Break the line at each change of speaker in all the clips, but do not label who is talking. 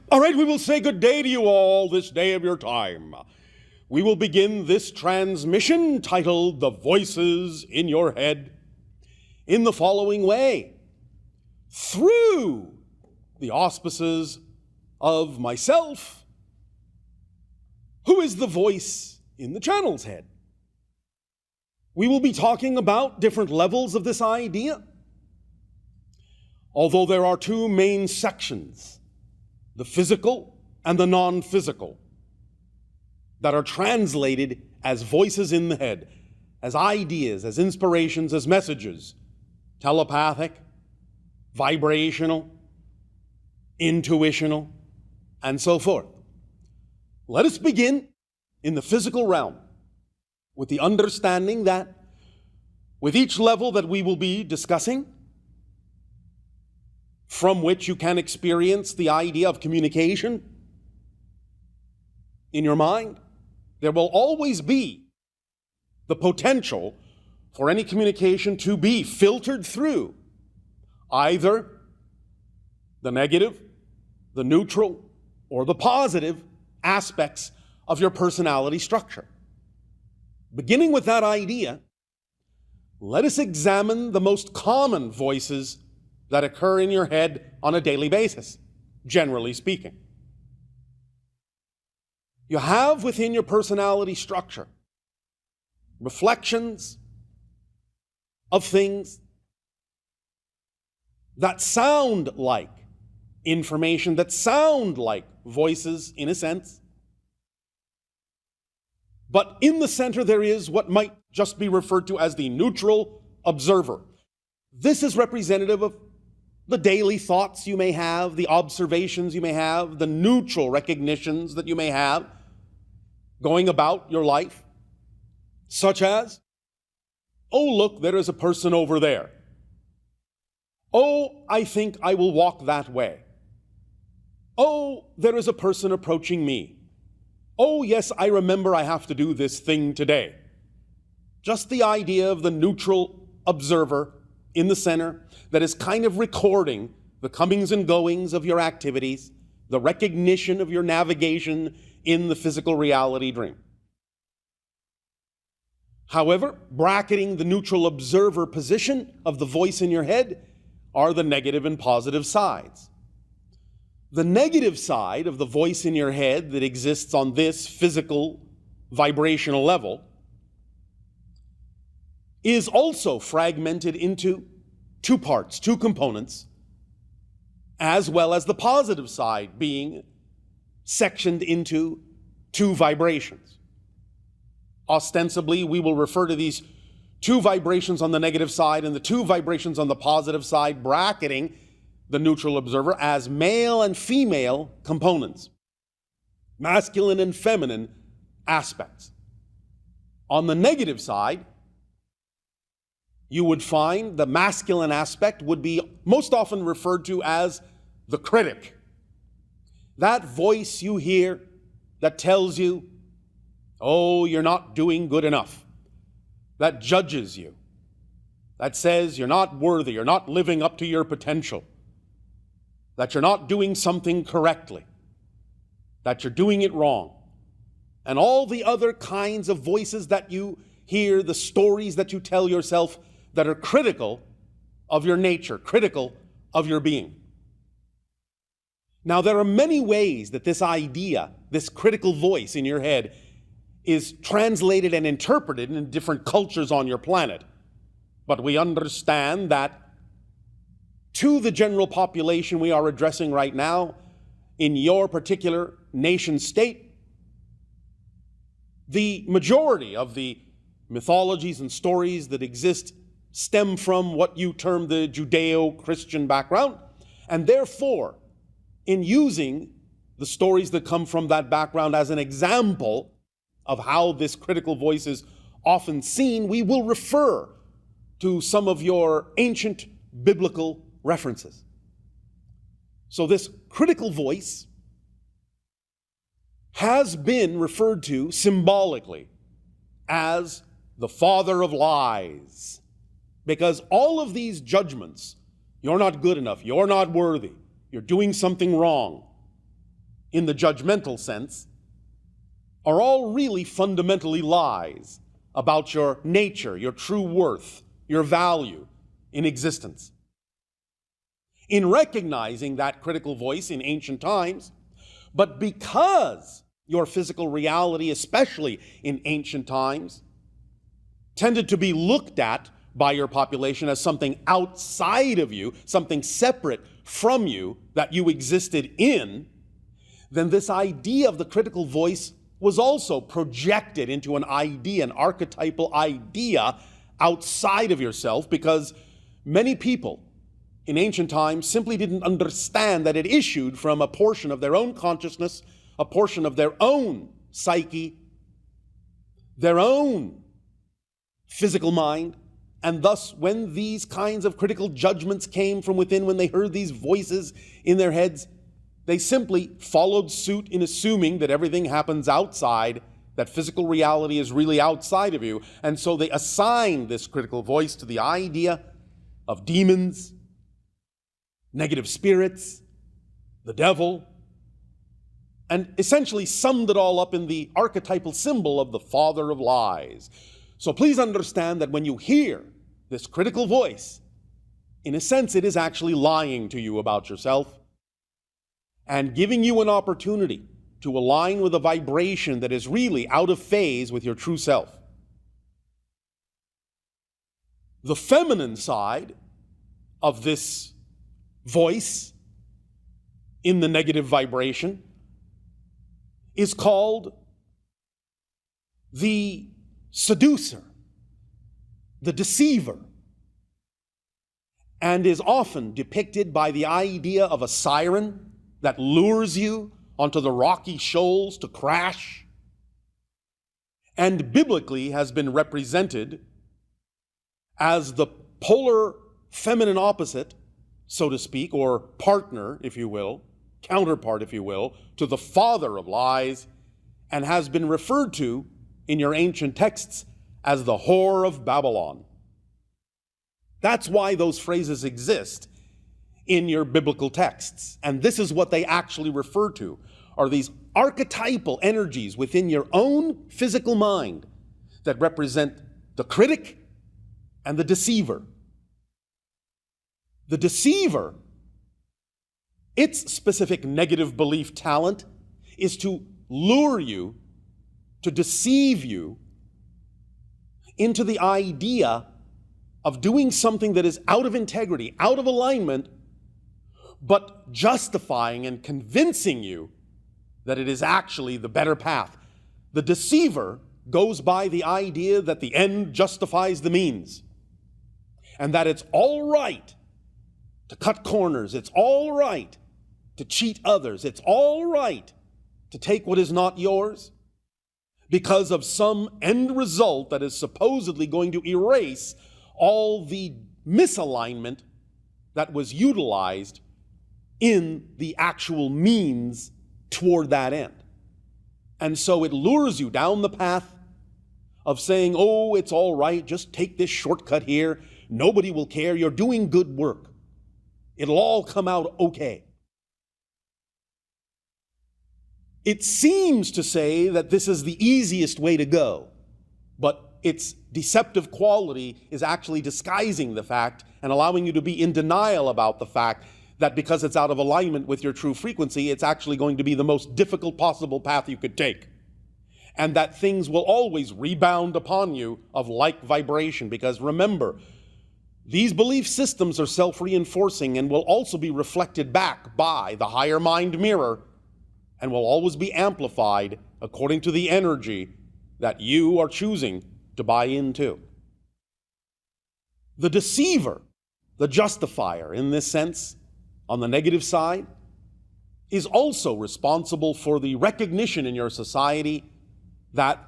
All right, we will say good day to you all this day of your time. We will begin this transmission titled The Voices in Your Head in the following way. Through the auspices of myself, who is the voice in the channel's head. We will be talking about different levels of this idea, although there are two main sections, the physical and the non-physical, that are translated as voices in the head, as ideas, as inspirations, as messages, telepathic, vibrational, intuitional, and so forth. Let us begin in the physical realm with the understanding that with each level that we will be discussing, from which you can experience the idea of communication in your mind, there will always be the potential for any communication to be filtered through either the negative, the neutral, or the positive aspects of your personality structure. Beginning with that idea, let us examine the most common voices that occur in your head on a daily basis, generally speaking. You have within your personality structure reflections of things that sound like information, that sound like voices in a sense. But in the center there is what might just be referred to as the neutral observer. This is representative of the daily thoughts you may have, the observations you may have, the neutral recognitions that you may have going about your life, such as, oh, look, there is a person over there. Oh, I think I will walk that way. Oh, there is a person approaching me. Oh, yes, I remember I have to do this thing today. Just the idea of the neutral observer in the center that is kind of recording the comings and goings of your activities, the recognition of your navigation in the physical reality dream. However, bracketing the neutral observer position of the voice in your head are the negative and positive sides. The negative side of the voice in your head that exists on this physical vibrational level is also fragmented into two parts, two components, as well as the positive side being sectioned into two vibrations. Ostensibly, we will refer to these two vibrations on the negative side and the two vibrations on the positive side, bracketing the neutral observer as male and female components, masculine and feminine aspects. On the negative side, you would find the masculine aspect would be most often referred to as the critic. That voice you hear that tells you, oh, you're not doing good enough, that judges you, that says you're not worthy, you're not living up to your potential, that you're not doing something correctly, that you're doing it wrong, and all the other kinds of voices that you hear, the stories that you tell yourself that are critical of your nature, critical of your being. Now, there are many ways that this idea, this critical voice in your head, is translated and interpreted in different cultures on your planet. But we understand that to the general population we are addressing right now, in your particular nation state, the majority of the mythologies and stories that exist stem from what you term the Judeo-Christian background, and therefore, in using the stories that come from that background as an example of how this critical voice is often seen, we will refer to some of your ancient biblical references. So this critical voice has been referred to symbolically as the father of lies, because all of these judgments, you're not good enough, you're not worthy, you're doing something wrong, in the judgmental sense, are all really fundamentally lies about your nature, your true worth, your value in existence. In recognizing that critical voice in ancient times, but because your physical reality, especially in ancient times, tended to be looked at by your population as something outside of you, something separate from you that you existed in, then this idea of the critical voice was also projected into an idea, an archetypal idea outside of yourself, because many people in ancient times simply didn't understand that it issued from a portion of their own consciousness, a portion of their own psyche, their own physical mind. And thus, when these kinds of critical judgments came from within, when they heard these voices in their heads, they simply followed suit in assuming that everything happens outside, that physical reality is really outside of you. And so they assigned this critical voice to the idea of demons, negative spirits, the devil, and essentially summed it all up in the archetypal symbol of the father of lies. So please understand that when you hear this critical voice, in a sense it is actually lying to you about yourself and giving you an opportunity to align with a vibration that is really out of phase with your true self. The feminine side of this voice in the negative vibration is called the seducer, the deceiver, and is often depicted by the idea of a siren that lures you onto the rocky shoals to crash, and biblically has been represented as the polar feminine opposite, so to speak, or partner, if you will, counterpart, if you will, to the father of lies, and has been referred to in your ancient texts as the whore of Babylon. That's why those phrases exist in your biblical texts. And this is what they actually refer to, are these archetypal energies within your own physical mind that represent the critic and the deceiver. The deceiver, its specific negative belief talent is to lure you, to deceive you into the idea of doing something that is out of integrity, out of alignment, but justifying and convincing you that it is actually the better path. The deceiver goes by the idea that the end justifies the means, and that it's all right to cut corners, it's all right to cheat others, it's all right to take what is not yours, because of some end result that is supposedly going to erase all the misalignment that was utilized in the actual means toward that end. And so it lures you down the path of saying, oh, it's all right, just take this shortcut here, nobody will care, you're doing good work, it'll all come out okay. It seems to say that this is the easiest way to go, but its deceptive quality is actually disguising the fact and allowing you to be in denial about the fact that because it's out of alignment with your true frequency, it's actually going to be the most difficult possible path you could take. And that things will always rebound upon you of like vibration, because remember, these belief systems are self-reinforcing and will also be reflected back by the higher mind mirror, and will always be amplified according to the energy that you are choosing to buy into. The deceiver, the justifier in this sense, on the negative side, is also responsible for the recognition in your society that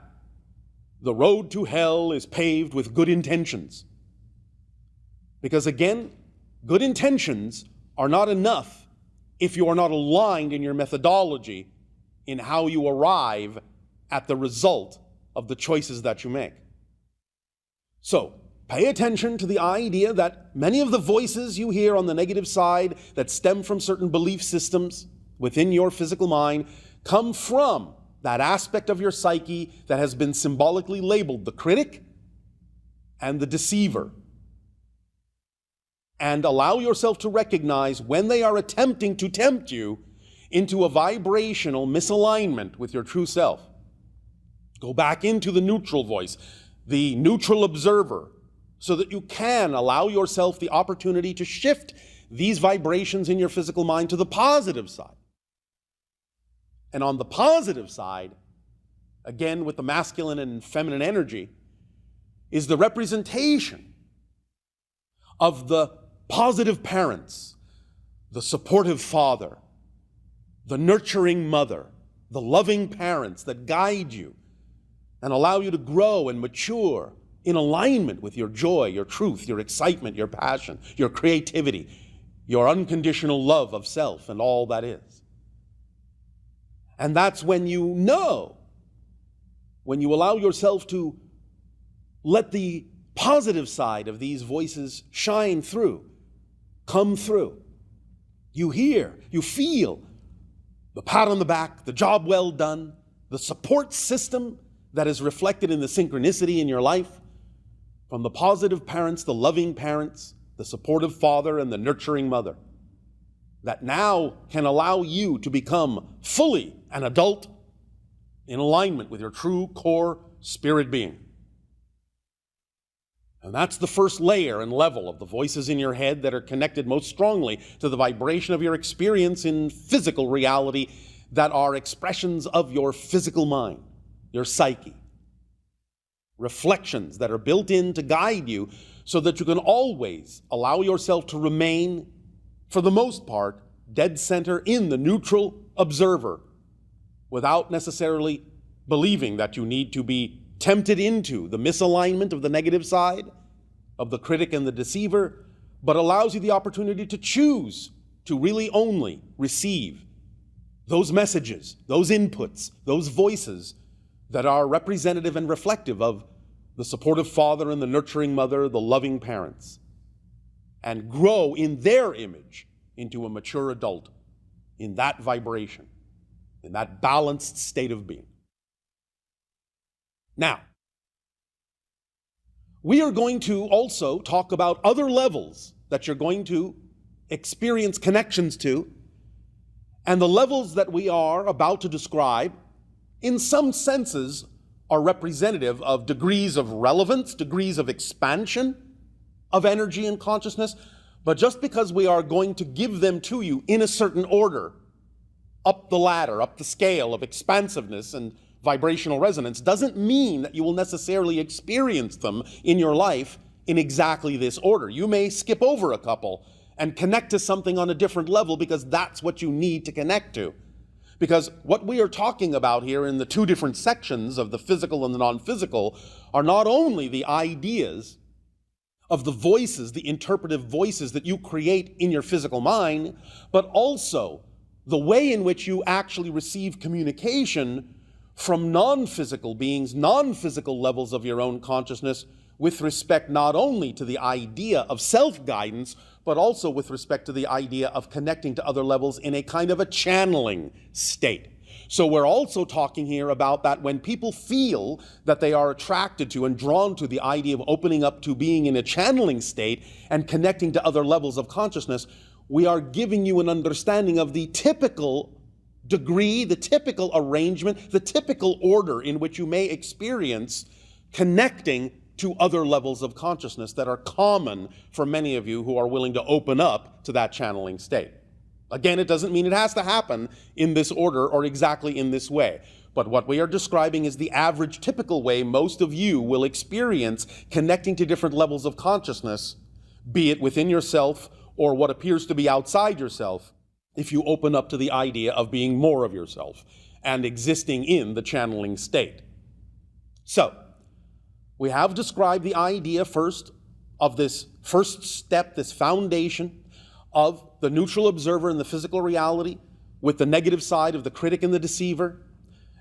the road to hell is paved with good intentions. Because again, good intentions are not enough if you are not aligned in your methodology in how you arrive at the result of the choices that you make. So, pay attention to the idea that many of the voices you hear on the negative side that stem from certain belief systems within your physical mind come from that aspect of your psyche that has been symbolically labeled the critic and the deceiver. And allow yourself to recognize when they are attempting to tempt you into a vibrational misalignment with your true self. Go back into the neutral voice, the neutral observer, so that you can allow yourself the opportunity to shift these vibrations in your physical mind to the positive side. And on the positive side, again with the masculine and feminine energy, is the representation of the positive parents, the supportive father, the nurturing mother, the loving parents that guide you and allow you to grow and mature in alignment with your joy, your truth, your excitement, your passion, your creativity, your unconditional love of self and all that is. And that's when you know, when you allow yourself to let the positive side of these voices shine through, come through. You hear, you feel the pat on the back, the job well done, the support system that is reflected in the synchronicity in your life from the positive parents, the loving parents, the supportive father, and the nurturing mother, that now can allow you to become fully an adult in alignment with your true core spirit being. And that's the first layer and level of the voices in your head that are connected most strongly to the vibration of your experience in physical reality that are expressions of your physical mind, your psyche. Reflections that are built in to guide you so that you can always allow yourself to remain, for the most part, dead center in the neutral observer without necessarily believing that you need to be tempted into the misalignment of the negative side of the critic and the deceiver, but allows you the opportunity to choose to really only receive those messages, those inputs, those voices that are representative and reflective of the supportive father and the nurturing mother, the loving parents, and grow in their image into a mature adult in that vibration, in that balanced state of being. Now, we are going to also talk about other levels that you're going to experience connections to, and the levels that we are about to describe, in some senses, are representative of degrees of relevance, degrees of expansion of energy and consciousness, but just because we are going to give them to you in a certain order, up the ladder, up the scale of expansiveness and vibrational resonance, doesn't mean that you will necessarily experience them in your life in exactly this order. You may skip over a couple and connect to something on a different level because that's what you need to connect to. Because what we are talking about here in the two different sections of the physical and the non-physical are not only the ideas of the voices, the interpretive voices that you create in your physical mind, but also the way in which you actually receive communication from non-physical beings, non-physical levels of your own consciousness, with respect not only to the idea of self-guidance, but also with respect to the idea of connecting to other levels in a kind of a channeling state. So we're also talking here about that when people feel that they are attracted to and drawn to the idea of opening up to being in a channeling state and connecting to other levels of consciousness, we are giving you an understanding of the typical degree, the typical arrangement, the typical order in which you may experience connecting to other levels of consciousness that are common for many of you who are willing to open up to that channeling state. Again, it doesn't mean it has to happen in this order or exactly in this way. But what we are describing is the average, typical way most of you will experience connecting to different levels of consciousness, be it within yourself or what appears to be outside yourself, if you open up to the idea of being more of yourself and existing in the channeling state. So, we have described the idea first of this first step, this foundation of the neutral observer in the physical reality with the negative side of the critic and the deceiver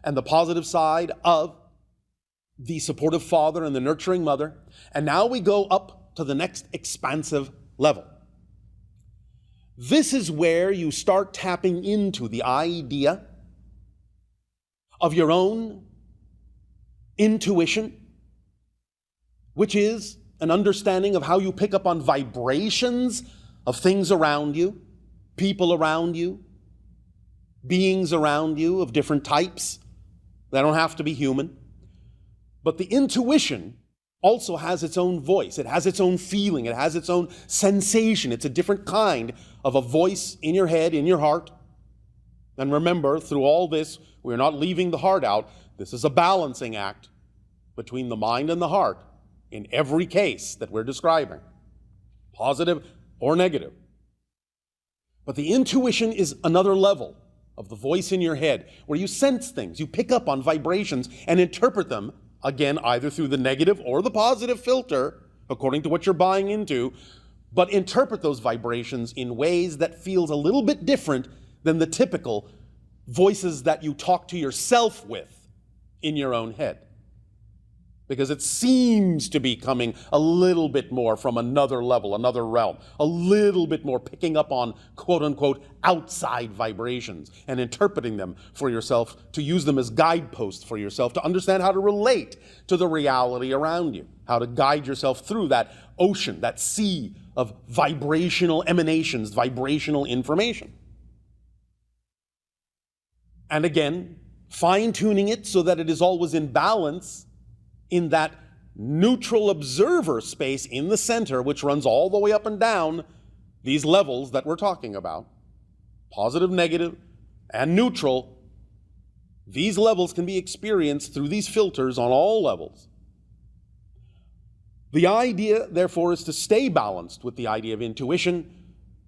and the positive side of the supportive father and the nurturing mother. And now we go up to the next expansive level. This is where you start tapping into the idea of your own intuition, which is an understanding of how you pick up on vibrations of things around you, people around you, beings around you of different types. They don't have to be human. But the intuition also has its own voice. It has its own feeling. It has its own sensation. It's a different kind of a voice in your head, in your heart. And remember, through all this, we're not leaving the heart out. This is a balancing act between the mind and the heart in every case that we're describing, positive or negative. But the intuition is another level of the voice in your head where you sense things, you pick up on vibrations and interpret them, again, either through the negative or the positive filter, according to what you're buying into, but interpret those vibrations in ways that feels a little bit different than the typical voices that you talk to yourself with in your own head. Because it seems to be coming a little bit more from another level, another realm, a little bit more picking up on quote-unquote outside vibrations and interpreting them for yourself, to use them as guideposts for yourself, to understand how to relate to the reality around you, how to guide yourself through that ocean, that sea of vibrational emanations, vibrational information. And again, fine-tuning it so that it is always in balance in that neutral observer space in the center, which runs all the way up and down these levels that we're talking about, positive, negative, and neutral. These levels can be experienced through these filters on all levels. The idea, therefore, is to stay balanced with the idea of intuition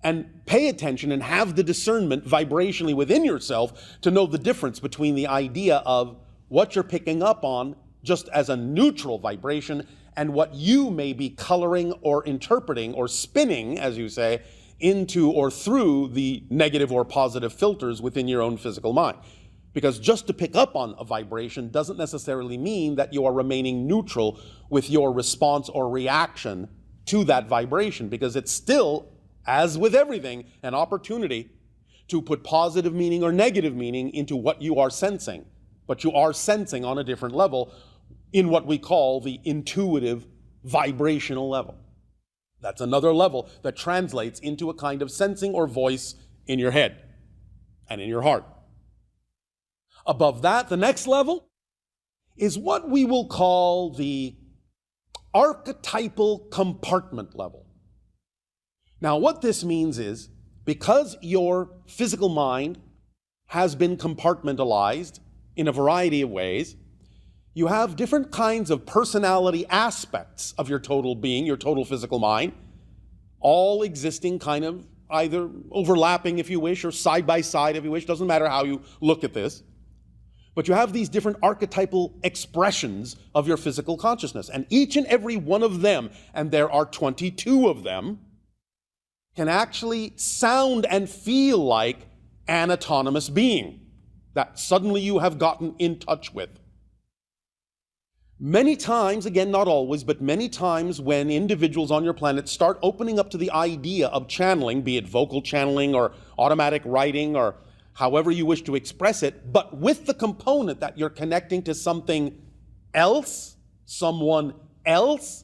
and pay attention and have the discernment vibrationally within yourself to know the difference between the idea of what you're picking up on just as a neutral vibration and what you may be coloring or interpreting or spinning, as you say, into or through the negative or positive filters within your own physical mind. Because just to pick up on a vibration doesn't necessarily mean that you are remaining neutral with your response or reaction to that vibration, because it's still, as with everything, an opportunity to put positive meaning or negative meaning into what you are sensing. But you are sensing on a different level in what we call the intuitive vibrational level. That's another level that translates into a kind of sensing or voice in your head and in your heart. Above that, the next level is what we will call the archetypal compartment level. Now, what this means is, because your physical mind has been compartmentalized in a variety of ways, you have different kinds of personality aspects of your total being, your total physical mind, all existing kind of either overlapping, if you wish, or side by side, if you wish. Doesn't matter how you look at this. But you have these different archetypal expressions of your physical consciousness. And each and every one of them, and there are 22 of them, can actually sound and feel like an autonomous being that suddenly you have gotten in touch with. Many times, again, not always, but many times when individuals on your planet start opening up to the idea of channeling, be it vocal channeling or automatic writing or however you wish to express it, but with the component that you're connecting to something else, someone else,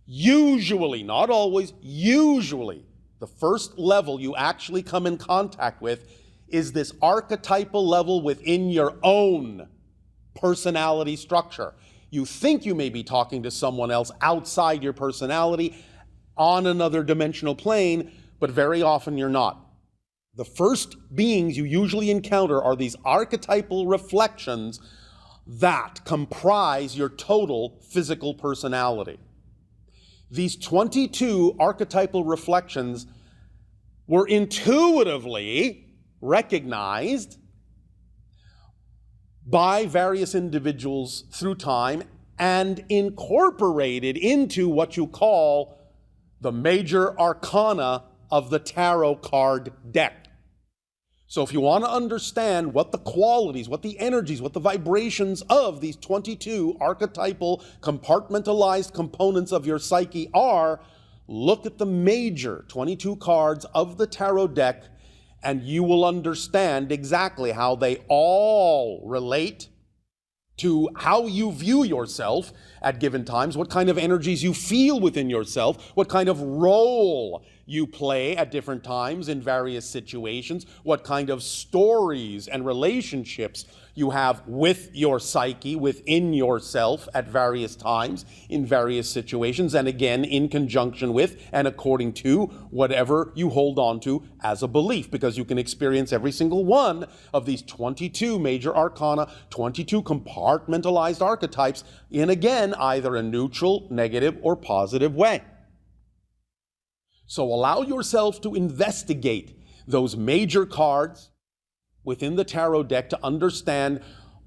usually, not always, usually, the first level you actually come in contact with is this archetypal level within your own personality structure. You think you may be talking to someone else outside your personality on another dimensional plane, but very often you're not. The first beings you usually encounter are these archetypal reflections that comprise your total physical personality. These 22 archetypal reflections were intuitively recognized by various individuals through time and incorporated into what you call the major arcana of the tarot card deck. So if you want to understand what the qualities, what the energies, what the vibrations of these 22 archetypal compartmentalized components of your psyche are, look at the major 22 cards of the tarot deck, and you will understand exactly how they all relate to how you view yourself at given times, what kind of energies you feel within yourself, what kind of role you play at different times in various situations, what kind of stories and relationships you have with your psyche, within yourself at various times, in various situations, and again, in conjunction with and according to whatever you hold on to as a belief, because you can experience every single one of these 22 major arcana, 22 compartmentalized archetypes in, again, either a neutral, negative, or positive way. So allow yourself to investigate those major cards within the tarot deck to understand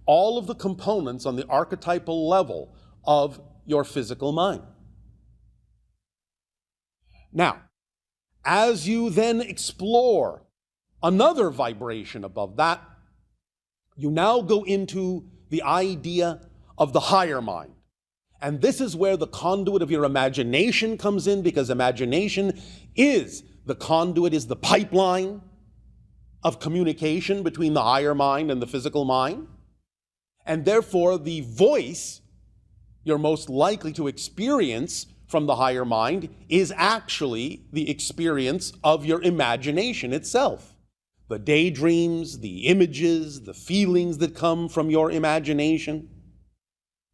all of the components on the archetypal level of your physical mind. Now, as you then explore another vibration above that, you now go into the idea of the higher mind. And this is where the conduit of your imagination comes in, because imagination is the conduit, is the pipeline of communication between the higher mind and the physical mind. And therefore, the voice you're most likely to experience from the higher mind is actually the experience of your imagination itself. The daydreams, the images, the feelings that come from your imagination.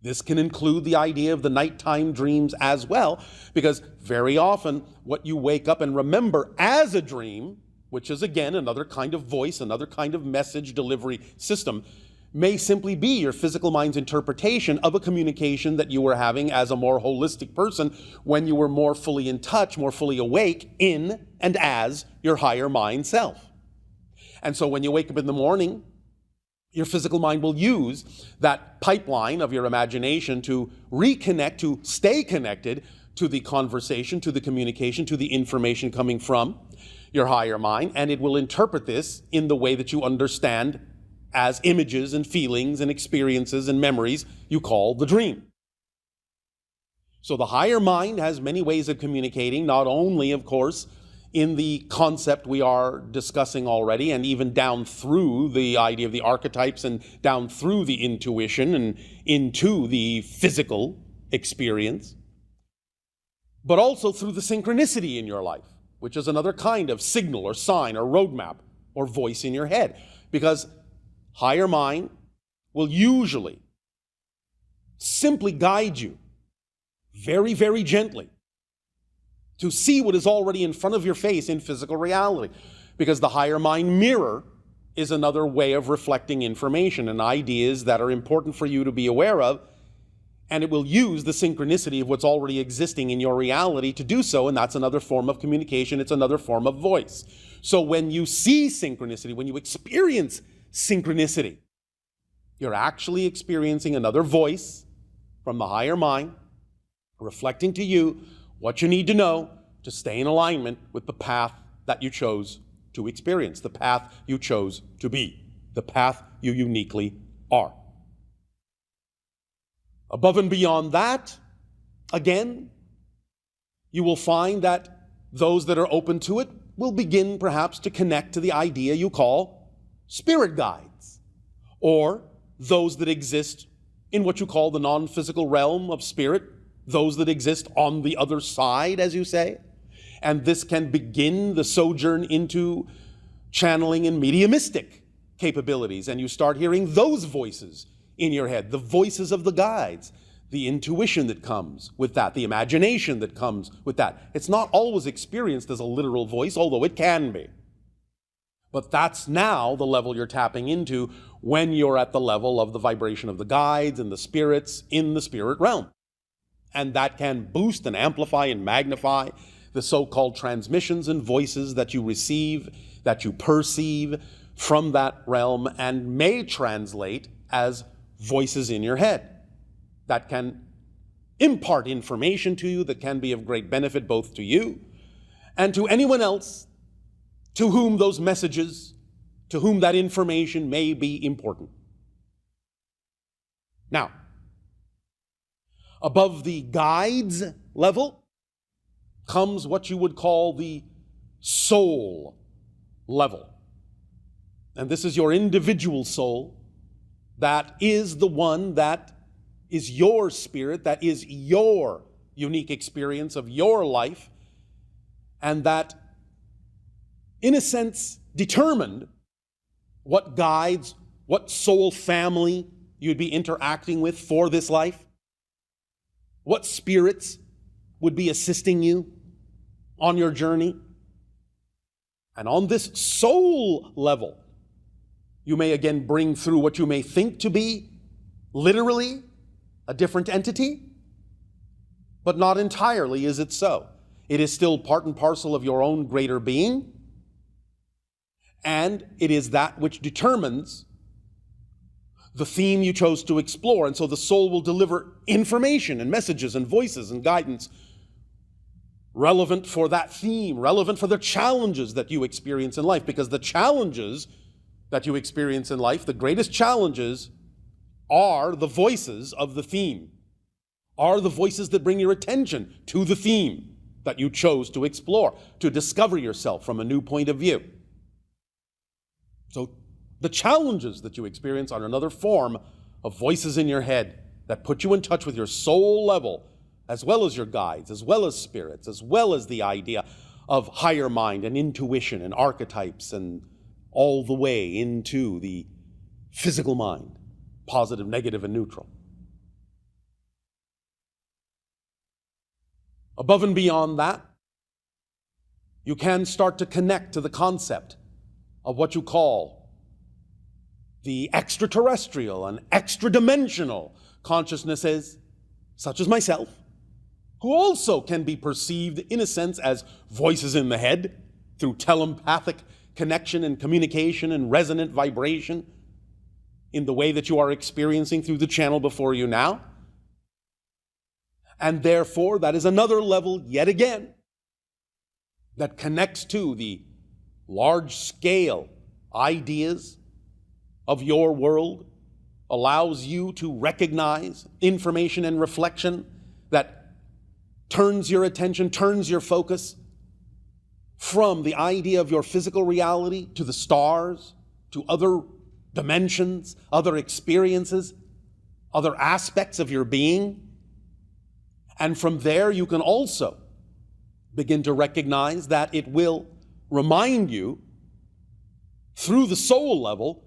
This can include the idea of the nighttime dreams as well, because very often what you wake up and remember as a dream, which is again another kind of voice, another kind of message delivery system, may simply be your physical mind's interpretation of a communication that you were having as a more holistic person when you were more fully in touch, more fully awake in and as your higher mind self. And so when you wake up in the morning, your physical mind will use that pipeline of your imagination to reconnect, to stay connected to the conversation, to the communication, to the information coming from your higher mind, and it will interpret this in the way that you understand as images and feelings and experiences and memories you call the dream. So the higher mind has many ways of communicating, not only, of course, in the concept we are discussing already, and even down through the idea of the archetypes and down through the intuition and into the physical experience, but also through the synchronicity in your life, which is another kind of signal or sign or roadmap or voice in your head. Because higher mind will usually simply guide you very, very gently to see what is already in front of your face in physical reality. Because the higher mind mirror is another way of reflecting information and ideas that are important for you to be aware of, and it will use the synchronicity of what's already existing in your reality to do so, and that's another form of communication, it's another form of voice. So when you see synchronicity, when you experience synchronicity, you're actually experiencing another voice from the higher mind, reflecting to you what you need to know to stay in alignment with the path that you chose to experience, the path you chose to be, the path you uniquely are. Above and beyond that, again, you will find that those that are open to it will begin perhaps to connect to the idea you call spirit guides, or those that exist in what you call the non-physical realm of spirit, those that exist on the other side, as you say. And this can begin the sojourn into channeling and mediumistic capabilities, and you start hearing those voices in your head, the voices of the guides, the intuition that comes with that, the imagination that comes with that. It's not always experienced as a literal voice, although it can be. But that's now the level you're tapping into when you're at the level of the vibration of the guides and the spirits in the spirit realm. And that can boost and amplify and magnify the so-called transmissions and voices that you receive, that you perceive from that realm, and may translate as voices in your head that can impart information to you that can be of great benefit both to you and to anyone else to whom those messages, to whom that information may be important. Now, above the guides level, comes what you would call the soul level. And this is your individual soul. That is the one that is your spirit, that is your unique experience of your life, and that, in a sense, determined what guides, what soul family you'd be interacting with for this life, what spirits would be assisting you on your journey. And on this soul level, you may again bring through what you may think to be literally a different entity, but not entirely is it so. It is still part and parcel of your own greater being, and it is that which determines the theme you chose to explore. And so the soul will deliver information and messages and voices and guidance relevant for that theme, relevant for the challenges that you experience in life, because the challenges that you experience in life, the greatest challenges, are the voices of the theme, are the voices that bring your attention to the theme that you chose to explore, to discover yourself from a new point of view. So the challenges that you experience are another form of voices in your head that put you in touch with your soul level, as well as your guides, as well as spirits, as well as the idea of higher mind and intuition and archetypes, and all the way into the physical mind, positive, negative, and neutral. Above and beyond that, you can start to connect to the concept of what you call the extraterrestrial and extra-dimensional consciousnesses, such as myself, who also can be perceived, in a sense, as voices in the head through telepathic connection and communication and resonant vibration in the way that you are experiencing through the channel before you now. And therefore, that is another level, yet again, that connects to the large-scale ideas of your world, allows you to recognize information and reflection that turns your attention, turns your focus from the idea of your physical reality to the stars, to other dimensions, other experiences, other aspects of your being. And from there, you can also begin to recognize that it will remind you through the soul level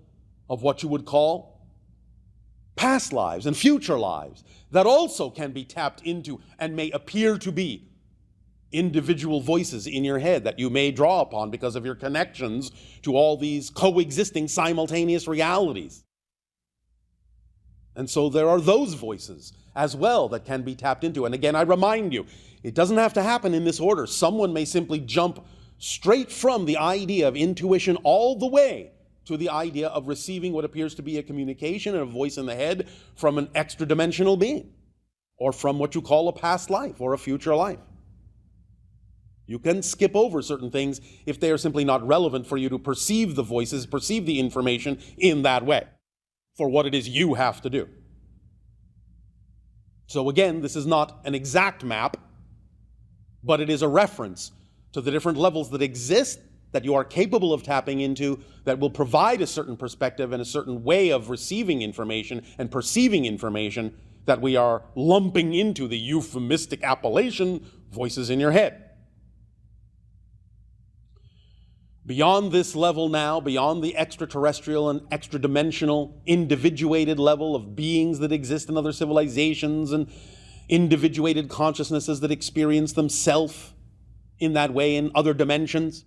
of what you would call past lives and future lives that also can be tapped into and may appear to be individual voices in your head that you may draw upon because of your connections to all these coexisting simultaneous realities. And so there are those voices as well that can be tapped into. And again, I remind you, it doesn't have to happen in this order. Someone may simply jump straight from the idea of intuition all the way to the idea of receiving what appears to be a communication and a voice in the head from an extra-dimensional being, or from what you call a past life or a future life. You can skip over certain things if they are simply not relevant for you to perceive the voices, perceive the information in that way, for what it is you have to do. So again, this is not an exact map, but it is a reference to the different levels that exist that you are capable of tapping into that will provide a certain perspective and a certain way of receiving information and perceiving information that we are lumping into the euphemistic appellation, voices in your head. Beyond this level now, beyond the extraterrestrial and extra-dimensional individuated level of beings that exist in other civilizations and individuated consciousnesses that experience themselves in that way in other dimensions,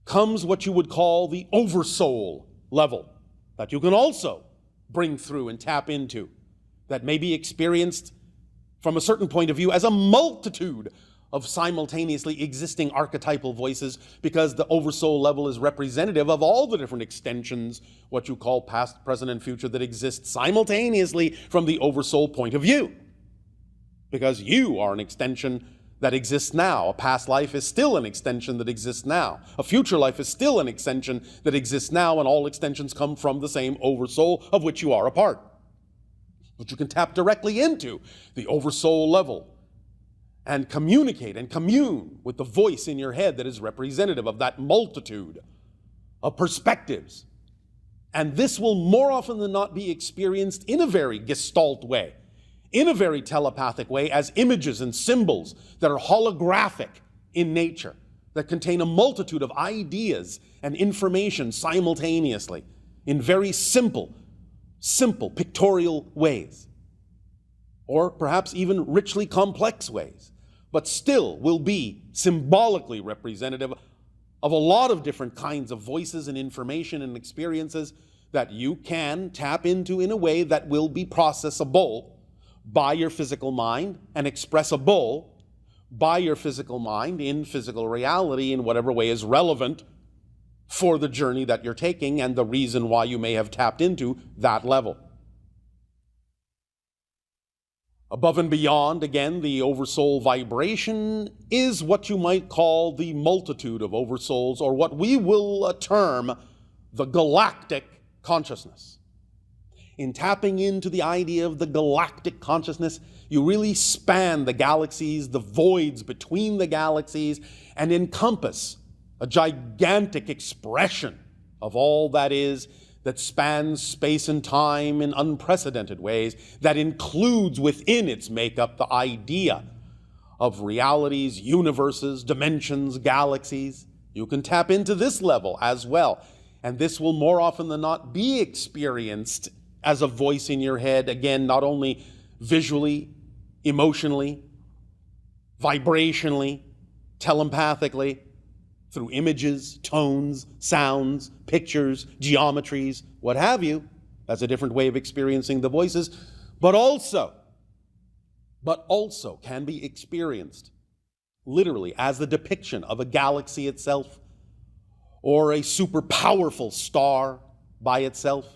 comes what you would call the oversoul level that you can also bring through and tap into, that may be experienced from a certain point of view as a multitude of simultaneously existing archetypal voices, because the oversoul level is representative of all the different extensions, what you call past, present, and future, that exist simultaneously from the oversoul point of view. Because you are an extension that exists now. A past life is still an extension that exists now. A future life is still an extension that exists now, and all extensions come from the same oversoul of which you are a part. But you can tap directly into the oversoul level and communicate and commune with the voice in your head that is representative of that multitude of perspectives. And this will more often than not be experienced in a very gestalt way, in a very telepathic way, as images and symbols that are holographic in nature, that contain a multitude of ideas and information simultaneously in very simple pictorial ways, or perhaps even richly complex ways, but still will be symbolically representative of a lot of different kinds of voices and information and experiences that you can tap into in a way that will be processable by your physical mind and expressible by your physical mind in physical reality in whatever way is relevant for the journey that you're taking and the reason why you may have tapped into that level. Above and beyond, again, the oversoul vibration is what you might call the multitude of oversouls, or what we will term the galactic consciousness. In tapping into the idea of the galactic consciousness, you really span the galaxies, the voids between the galaxies, and encompass a gigantic expression of all that is, that spans space and time in unprecedented ways, that includes within its makeup the idea of realities, universes, dimensions, galaxies. You can tap into this level as well. And this will more often than not be experienced as a voice in your head, again, not only visually, emotionally, vibrationally, telepathically, through images, tones, sounds, pictures, geometries, what have you. That's a different way of experiencing the voices, but also can be experienced literally as the depiction of a galaxy itself, or a super powerful star by itself,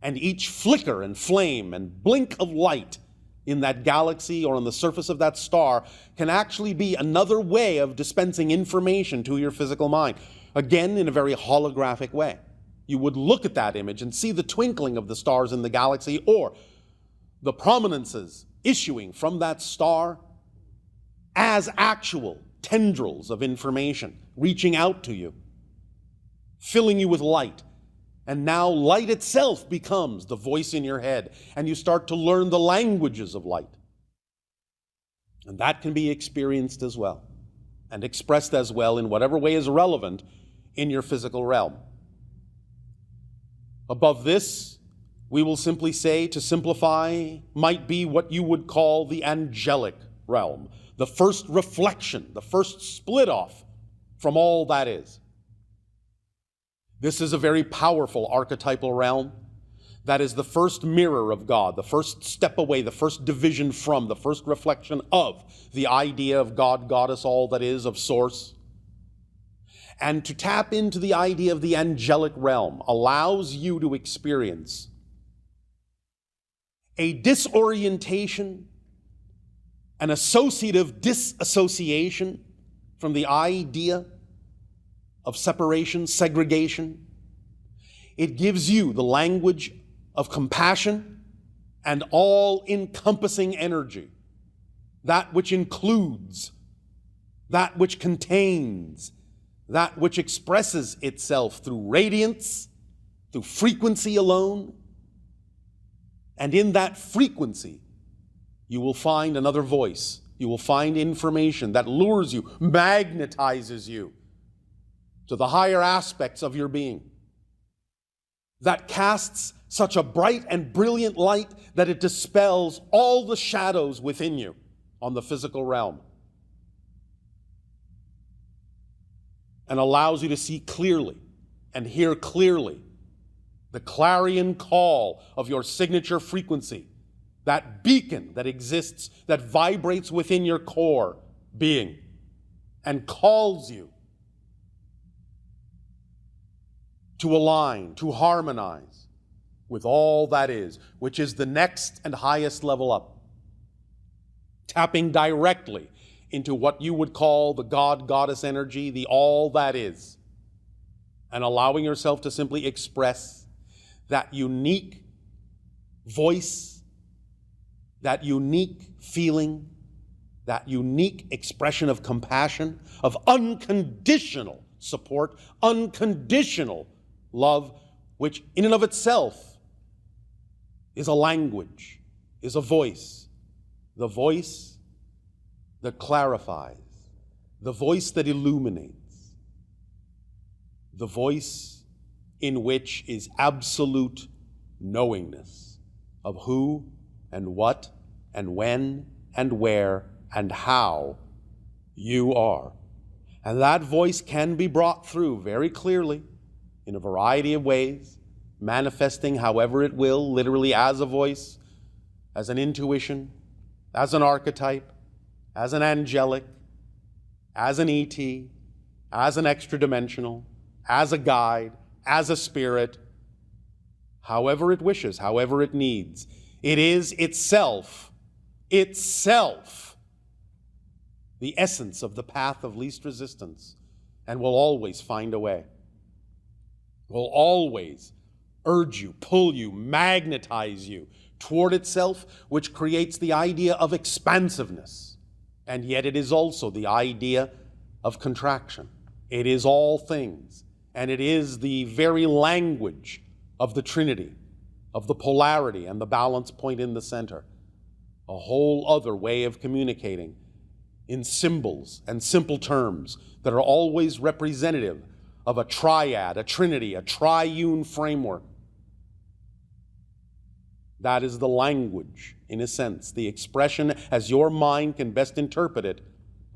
and each flicker and flame and blink of light in that galaxy or on the surface of that star can actually be another way of dispensing information to your physical mind. Again, in a very holographic way. You would look at that image and see the twinkling of the stars in the galaxy, or the prominences issuing from that star as actual tendrils of information reaching out to you, filling you with light. And now light itself becomes the voice in your head, and you start to learn the languages of light. And that can be experienced as well, and expressed as well in whatever way is relevant in your physical realm. Above this, we will simply say, to simplify, might be what you would call the angelic realm, the first reflection, the first split off from all that is. This is a very powerful archetypal realm that is the first mirror of God, the first step away, the first division from, the first reflection of the idea of God, Goddess, all that is, of Source. And to tap into the idea of the angelic realm allows you to experience a disorientation, an associative disassociation from the idea of separation, segregation. It gives you the language of compassion and all-encompassing energy, that which includes, that which contains, that which expresses itself through radiance, through frequency alone. And in that frequency, you will find another voice. You will find information that lures you, magnetizes you to the higher aspects of your being, that casts such a bright and brilliant light that it dispels all the shadows within you on the physical realm, and allows you to see clearly and hear clearly the clarion call of your signature frequency, that beacon that exists, that vibrates within your core being and calls you to align, to harmonize with all that is, which is the next and highest level up. Tapping directly into what you would call the God, Goddess energy, the all that is, and allowing yourself to simply express that unique voice, that unique feeling, that unique expression of compassion, of unconditional support, unconditional love, which in and of itself is a language, is a voice, the voice that clarifies, the voice that illuminates, the voice in which is absolute knowingness of who and what and when and where and how you are. And that voice can be brought through very clearly in a variety of ways, manifesting however it will, literally as a voice, as an intuition, as an archetype, as an angelic, as an ET, as an extra-dimensional, as a guide, as a spirit, however it wishes, however it needs. It is itself, the essence of the path of least resistance, and will always find a way. Will always urge you, pull you, magnetize you toward itself, which creates the idea of expansiveness. And yet it is also the idea of contraction. It is all things, and it is the very language of the Trinity, of the polarity and the balance point in the center. A whole other way of communicating in symbols and simple terms that are always representative of a triad, a trinity, a triune framework. That is the language, in a sense, the expression, as your mind can best interpret it,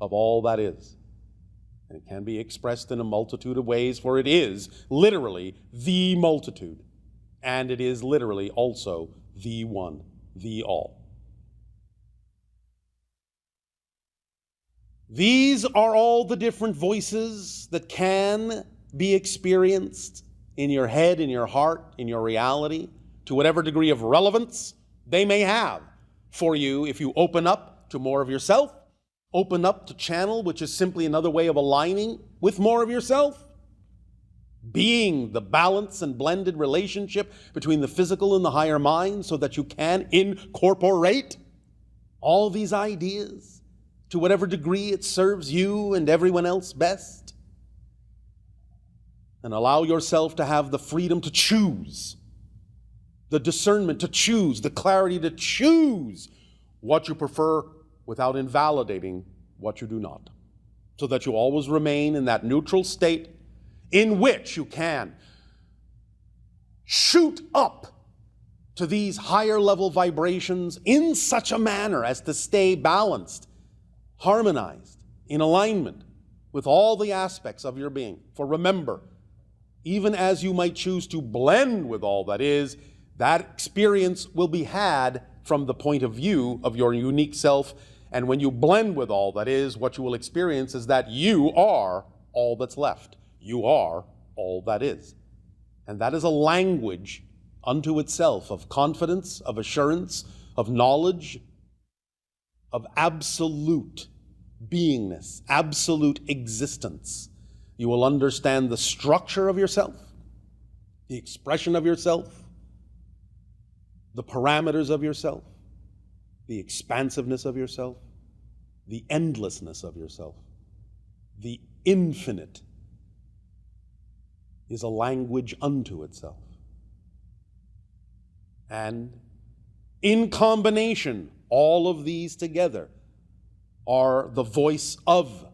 of all that is. And it can be expressed in a multitude of ways, for it is literally the multitude. And it is literally also the one, the all. These are all the different voices that can be experienced in your head, in your heart, in your reality, to whatever degree of relevance they may have for you if you open up to more of yourself, open up to channel, which is simply another way of aligning with more of yourself, being the balance and blended relationship between the physical and the higher mind so that you can incorporate all these ideas to whatever degree it serves you and everyone else best. And allow yourself to have the freedom to choose, the discernment to choose, the clarity to choose what you prefer without invalidating what you do not. So that you always remain in that neutral state in which you can shoot up to these higher level vibrations in such a manner as to stay balanced, harmonized, in alignment with all the aspects of your being. For remember, even as you might choose to blend with all that is, that experience will be had from the point of view of your unique self. And when you blend with all that is, what you will experience is that you are all that's left. You are all that is. And that is a language unto itself of confidence, of assurance, of knowledge, of absolute beingness, absolute existence. You will understand the structure of yourself, the expression of yourself, the parameters of yourself, the expansiveness of yourself, the endlessness of yourself. The infinite is a language unto itself. And in combination, all of these together are the voice of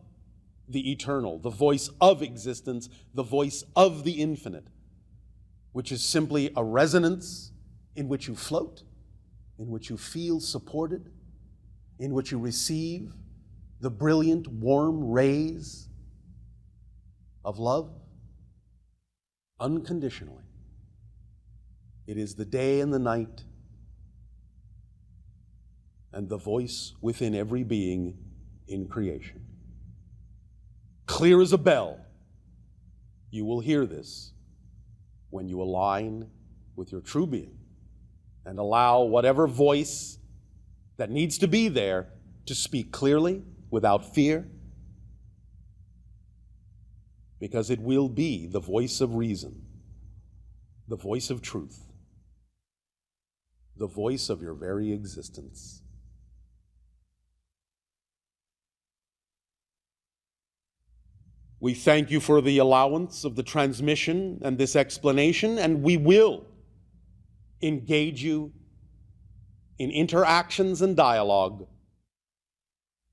the eternal, the voice of existence, the voice of the infinite, which is simply a resonance in which you float, in which you feel supported, in which you receive the brilliant, warm rays of love unconditionally. It is the day and the night, and the voice within every being in creation. Clear as a bell, you will hear this when you align with your true being and allow whatever voice that needs to be there to speak clearly without fear, because it will be the voice of reason, the voice of truth, the voice of your very existence. We thank you for the allowance of the transmission and this explanation, and we will engage you in interactions and dialogue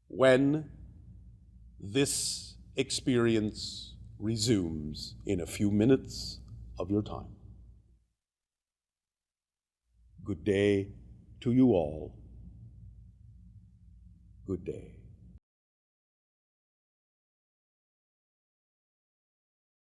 when this experience resumes in a few minutes of your time. Good day to you all. Good day.